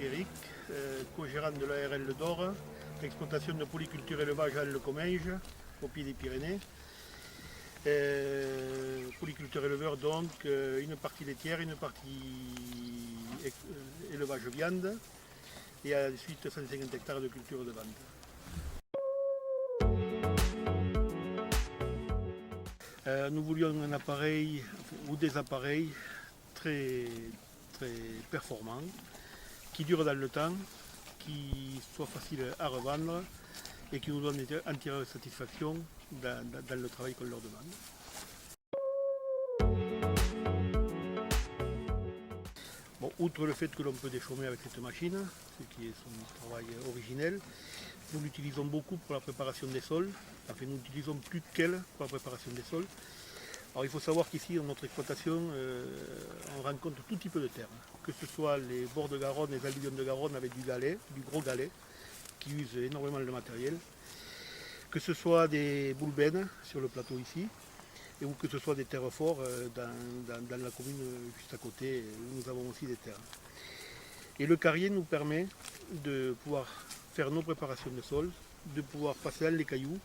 Eric, co-gérant de l'ARL de Dore, exploitation de polyculture élevage à Le Comminges, au pied des Pyrénées. Polyculteur éleveur donc, une partie laitière, une partie élevage viande et ensuite 150 hectares de culture de vente. Nous voulions un appareil ou des appareils très performants, qui durent dans le temps, qui soient faciles à revendre et qui nous donnent une entière satisfaction dans le travail qu'on leur demande. Bon, outre le fait que l'on peut déchaumer avec cette machine, ce qui est son travail originel, nous l'utilisons beaucoup pour la préparation des sols. Enfin, nous n'utilisons plus qu'elle pour la préparation des sols. Alors il faut savoir qu'ici, dans notre exploitation, on rencontre tout type de terre. Que ce soit les bords de Garonne, les alluvions de Garonne avec du galet, du gros galet, qui use énormément de matériel. Que ce soit des boulbènes sur le plateau ici, ou que ce soit des terres forts dans la commune juste à côté, où nous avons aussi des terres. Et le carrier nous permet de pouvoir faire nos préparations de sol, de pouvoir passer dans les cailloux,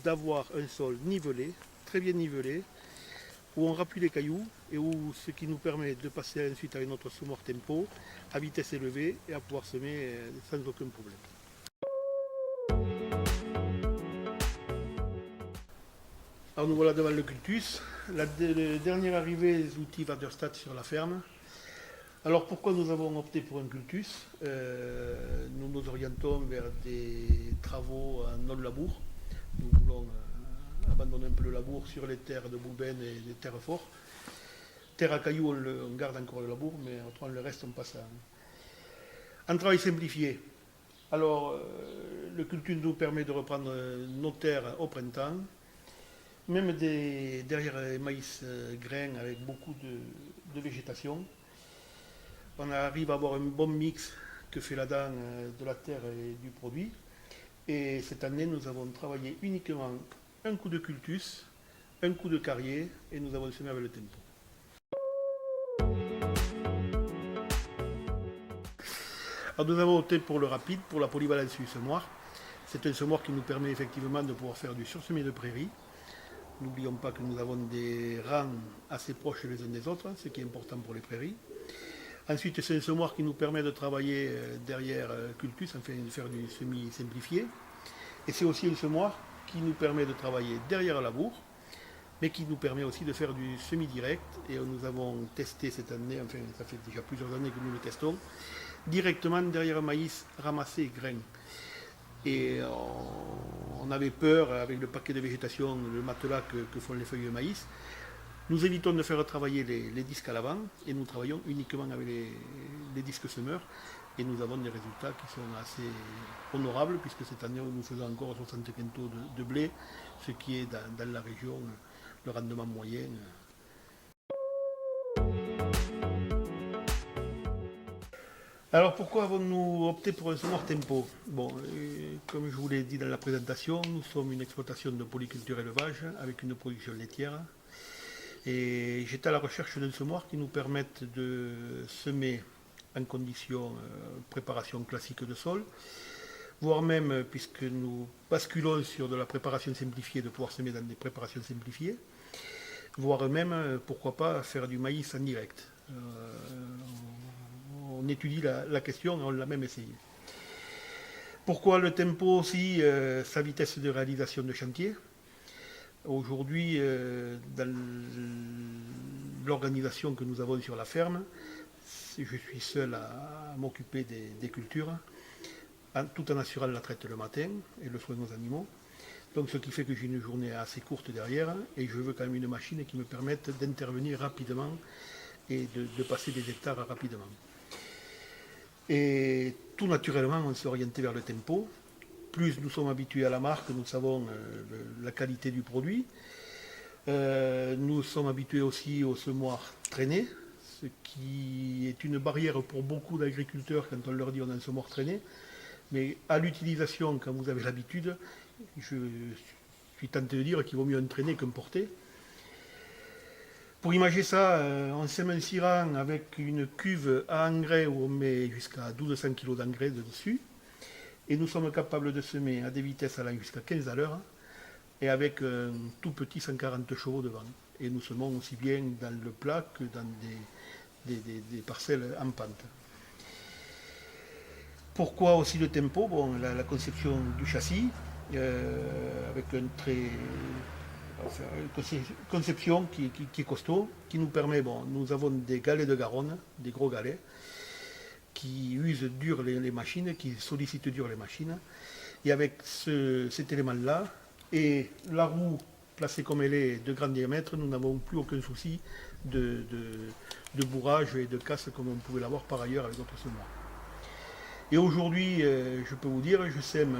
d'avoir un sol nivelé, très bien nivelé, où on rappuie les cailloux et où ce qui nous permet de passer ensuite à une autre semoir tempo à vitesse élevée et à pouvoir semer sans aucun problème. Alors nous voilà devant le cultus, la dernière arrivée des outils Waderstat sur la ferme. Alors pourquoi nous avons opté pour un cultus? Nous nous orientons vers des travaux en non-labour. Nous voulons abandonner un peu le labour sur les terres de boulbènes et les terres forts. Terre à cailloux, on garde encore le labour, mais autrement le reste on passe à un travail simplifié. Alors le cultus nous permet de reprendre nos terres au printemps, même derrière les maïs grains avec beaucoup de végétation. On arrive à avoir un bon mix que fait la dent de la terre et du produit. Et cette année, nous avons travaillé uniquement un coup de cultus, un coup de carrier, et nous avons semé avec le tempo. Alors nous avons opté pour le rapide, pour la polyvalence du semoir. C'est un semoir qui nous permet effectivement de pouvoir faire du sursemé de prairies. N'oublions pas que nous avons des rangs assez proches les uns des autres, ce qui est important pour les prairies. Ensuite, c'est un semoir qui nous permet de travailler derrière cultus, enfin de faire du semi simplifié. Et c'est aussi un semoir qui nous permet de travailler derrière labour, mais qui nous permet aussi de faire du semi-direct. Et nous avons testé cette année, enfin ça fait déjà plusieurs années que nous le testons, directement derrière un maïs ramassé grain. Et on avait peur, avec le paquet de végétation, le matelas que font les feuilles de maïs. Nous évitons de faire travailler les disques à l'avant et nous travaillons uniquement avec les disques semeurs et nous avons des résultats qui sont assez honorables puisque cette année nous faisons encore 60 quintaux de blé, ce qui est dans la région le rendement moyen. Alors pourquoi avons-nous opté pour un semoir tempo? Bon, comme je vous l'ai dit dans la présentation, nous sommes une exploitation de polyculture élevage avec une production laitière. Et j'étais à la recherche d'un semoir qui nous permette de semer en conditions préparation classique de sol, voire même, puisque nous basculons sur de la préparation simplifiée, de pouvoir semer dans des préparations simplifiées, voire même, pourquoi pas, faire du maïs en direct. On étudie la question et on l'a même essayé. Pourquoi le tempo aussi, sa vitesse de réalisation de chantier? Aujourd'hui, dans l'organisation que nous avons sur la ferme, je suis seul à m'occuper des cultures, tout en assurant la traite le matin et le soin de nos animaux. Donc ce qui fait que j'ai une journée assez courte derrière et je veux quand même une machine qui me permette d'intervenir rapidement et de passer des hectares rapidement. Et tout naturellement, on s'est orienté vers le tempo. Plus nous sommes habitués à la marque, nous savons la qualité du produit. Nous sommes habitués aussi au semoir traîné, ce qui est une barrière pour beaucoup d'agriculteurs quand on leur dit on a un semoir traîné. Mais à l'utilisation, quand vous avez l'habitude, je suis tenté de dire qu'il vaut mieux un traîné qu'un porté. Pour imager ça, on sème un sirah avec une cuve à engrais où on met jusqu'à 1200 kg d'engrais dessus. Et nous sommes capables de semer à des vitesses allant jusqu'à 15 à l'heure et avec un tout petit 140 chevaux devant. Et nous semons aussi bien dans le plat que dans des parcelles en pente. Pourquoi aussi le tempo? Bon, la conception du châssis, avec une conception qui est costaud, qui nous permet, bon, nous avons des galets de Garonne, des gros galets, qui usent dur les machines, qui sollicitent dur les machines. Et avec cet élément-là, et la roue placée comme elle est de grand diamètre, nous n'avons plus aucun souci de bourrage et de casse comme on pouvait l'avoir par ailleurs avec d'autres semoirs. Et aujourd'hui, je peux vous dire, je sème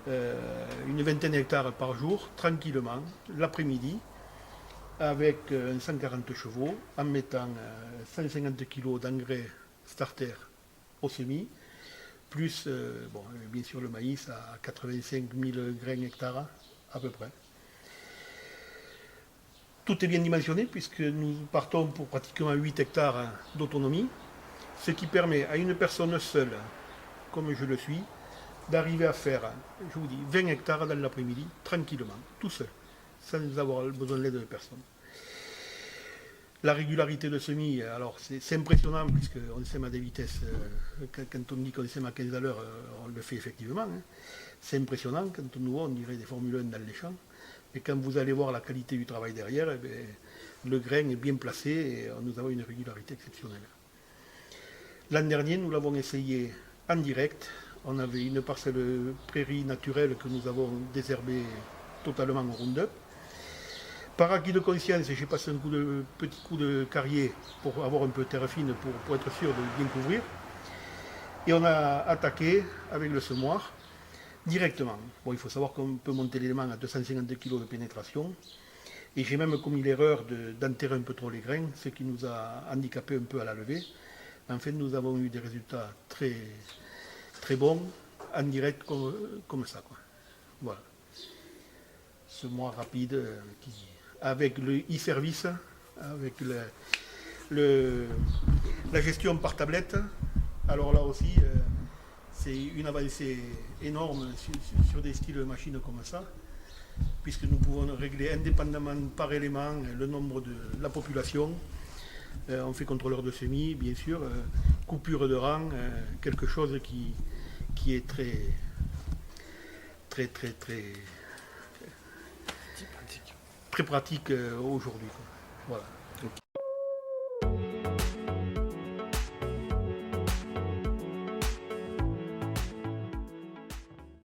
une vingtaine d'hectares par jour, tranquillement, l'après-midi, avec un 140 chevaux, en mettant 150 kg d'engrais starter au semis, plus bon, bien sûr le maïs à 85 000 grains hectares à peu près. Tout est bien dimensionné puisque nous partons pour pratiquement 8 hectares d'autonomie, ce qui permet à une personne seule, comme je le suis, d'arriver à faire, je vous dis, 20 hectares dans l'après-midi, tranquillement, tout seul, sans avoir besoin de l'aide de personne. La régularité de semis, alors c'est impressionnant puisqu'on sème à des vitesses, quand on dit qu'on sème à 15 à l'heure, on le fait effectivement. Hein. C'est impressionnant, quand on nous voit, on dirait des Formule 1 dans les champs. Et quand vous allez voir la qualité du travail derrière, eh bien, le grain est bien placé et nous avons une régularité exceptionnelle. L'an dernier, nous l'avons essayé en direct. On avait une parcelle prairie naturelle que nous avons désherbée totalement au Roundup. Par acquis de conscience, j'ai passé un petit coup de carrier pour avoir un peu de terre fine pour être sûr de bien couvrir. Et on a attaqué avec le semoir directement. Bon, il faut savoir qu'on peut monter l'élément à 250 kg de pénétration. Et j'ai même commis l'erreur d'enterrer un peu trop les grains, ce qui nous a handicapé un peu à la levée. En fait, nous avons eu des résultats très, très bons en direct comme ça, quoi. Voilà. Semoir rapide avec le e-service, avec la gestion par tablette. Alors là aussi, c'est une avancée énorme sur des styles de machines comme ça, puisque nous pouvons régler indépendamment par élément le nombre de la population. On fait contrôleur de semis, bien sûr, coupure de rang, quelque chose qui est très pratique aujourd'hui. Voilà.